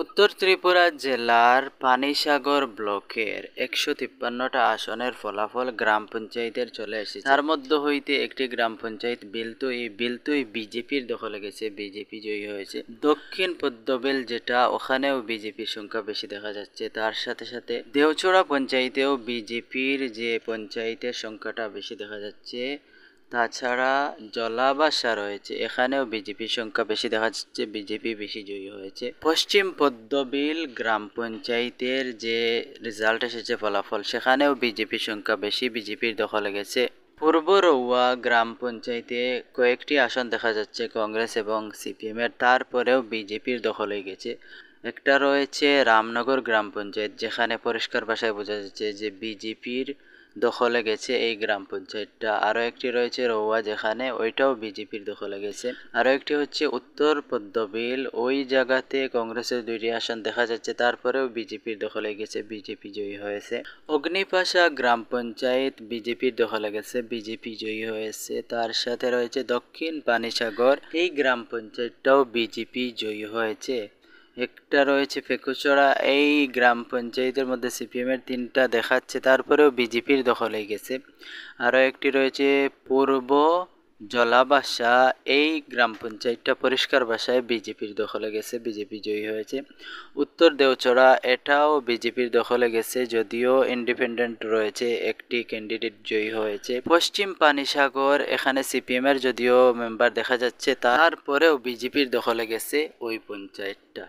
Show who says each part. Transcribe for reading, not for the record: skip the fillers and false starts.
Speaker 1: উত্তর ত্রিপুরা জেলার পানিসাগর ব্লকের ১৫৩টা আসনের ফলাফল গ্রাম পঞ্চায়েতের চলে এসেছে। তার মধ্য হইতে একটি গ্রাম পঞ্চায়েত বিলতুই বিজেপির দখলে গেছে, বিজেপি জয়ী হয়েছে। দক্ষিণ পদ্মবেল যেটা, ওখানেও বিজেপির সংখ্যা বেশি দেখা যাচ্ছে। তার সাথে সাথে দেওচড়া পঞ্চায়েতেও বিজেপির যে পঞ্চায়েতের সংখ্যাটা বেশি দেখা যাচ্ছে। তাছাড়া জলাবাসা রয়েছে, এখানেও বিজেপির সংখ্যা বেশি দেখা যাচ্ছে, বিজেপি বেশি জয়ী হয়েছে। পশ্চিম পদ্মবিল গ্রাম পঞ্চায়েতের যে রেজাল্ট এসেছে ফলাফল, সেখানেও বিজেপির সংখ্যা বেশি, বিজেপির দখলে গেছে। পূর্ব রৌয়া গ্রাম পঞ্চায়েতে কয়েকটি আসন দেখা যাচ্ছে কংগ্রেস এবং সিপিএম এর, তারপরেও বিজেপির দখলে গেছে। একটা রয়েছে রামনগর গ্রাম পঞ্চায়েত, যেখানে পরিষ্কার ভাষায় বোঝা যাচ্ছে যে বিজেপির দখলে গেছে এই গ্রাম পঞ্চায়েতটা। আরও একটি রয়েছে রৌয়া, যেখানে ওইটাও বিজেপির দখলে গেছে। আরও একটি হচ্ছে উত্তর পদ্মবিল, ওই জায়গাতে কংগ্রেসের 2টি আসন দেখা যাচ্ছে, তারপরেও বিজেপির দখলে গেছে, বিজেপি জয়ী হয়েছে। অগ্নিপাশা গ্রাম পঞ্চায়েত বিজেপির দখলে গেছে, বিজেপি জয়ী হয়েছে। তার সাথে রয়েছে দক্ষিণ পানিসাগর, এই গ্রাম পঞ্চায়েতটাও বিজেপি জয়ী হয়েছে। একটা রয়েছে ফেকুচড়া, এই গ্রাম পঞ্চায়েতের মধ্যে সিপিএম এর 3টা দেখাচ্ছে, তারপরেও বিজেপির দখলে গেছে। আরও একটি রয়েছে পূর্ব জলাবাসা, এই গ্রাম পঞ্চায়েতটা পরিষ্কার ভাষায় বিজেপির দখলে গেছে, বিজেপি জয়ী হয়েছে। উত্তর দেওচড়া, এটাও বিজেপির দখলে গেছে, যদিও ইন্ডিপেন্ডেন্ট রয়েছে, একটি ক্যান্ডিডেট জয়ী হয়েছে। পশ্চিম পানিসাগর, এখানে সিপিএম এর যদিও মেম্বার দেখা যাচ্ছে, তারপরেও বিজেপির দখলে গেছে ওই পঞ্চায়েতটা।